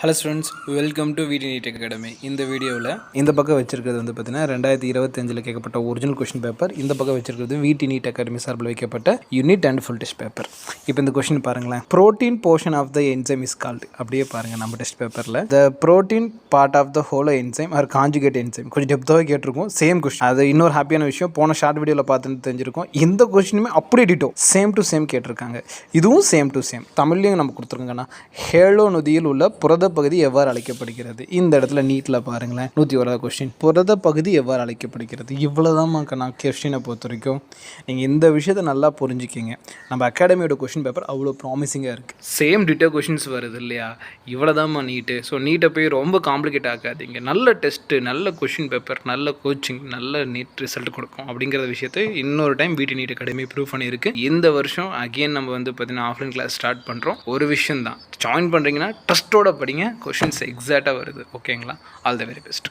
Hello students, welcome to VT NEET academy. இந்த வீடியோவில் இந்த பக்கம் வச்சிருக்கிறது வந்து பார்த்தீங்கன்னா 2025 கேட்கப்பட்ட ஒரிஜினல் கொஷின் பேப்பர். இந்த பக்கம் வச்சிருக்கிறது VT NEET அகாடமி சார்பில் வைக்கப்பட்ட unit and full test paper. இப்போ இந்த கொஷின் பாருங்களேன். Protein portion of the enzyme is called. அப்படியே பாருங்கள் நம்ம டெஸ்ட் பேப்பரில் the protein part of the holo enzyme or conjugate enzyme. கொஞ்சம் டெப்த்தாக கேட்டிருக்கோம். Same question. அது இன்னொரு ஹாப்பியான விஷயம், போன ஷார்ட் வீடியோவில் பார்த்துட்டு தெரிஞ்சிருக்கோம். இந்த கொஸ்டினுமே அப்படியே டிட்டோ சேம் டு சேம் கேட்டிருக்காங்க. இதுவும் சேம் டு சேம். தமிழ்லையும் நம்ம கொடுத்துருக்கோங்கன்னா, ஹேலோ நொதியில் உள்ள புரத பகுதி எவ்வாறு அழைக்கப்படுகிறது. இந்த இடத்துல நீட்டில் பாருங்களேன், 101 கொஸ்டின். புரத பகுதி எவ்வாறு அழைக்கப்படுகிறது. இவ்வளோதான் நான் கொஸ்டினை பொறுத்த வரைக்கும். நீங்கள் இந்த விஷயத்தை நல்லா புரிஞ்சுக்கிங்க. நம்ம அகாடமியோட கொஸ்டின் பேப்பர் அவ்வளோ ப்ராமிசிங்காக இருக்குது. சேம் டிட்டோ கொஸ்டின்ஸ் வருது இல்லையா. இவ்வளோதாம்மா நீட்டு. ஸோ நீட்டை போய் ரொம்ப காம்ப்ளிகேட் ஆகாதீங்க. நல்ல டெஸ்ட்டு, நல்ல கொஸ்டின் பேப்பர், நல்ல கோச்சிங், நல்ல நீட் ரிசல்ட் கொடுக்கும் அப்படிங்கிற விஷயத்தை இன்னொரு time VT NEET academy prove பண்ணியிருக்கு. இந்த வருஷம் அகெயின் நம்ம வந்து பார்த்தீங்கன்னா ஆஃப்லைன் கிளாஸ் ஸ்டார்ட் பண்ணுறோம். ஒரு விஷயம் தான், ஜாயின் பண்ணுறீங்கன்னா ட்ரஸ்ட்டோட படிங்க. கொஷின்ஸ் எக்ஸாக்டாக வருது. ஓகேங்களா? All the very best.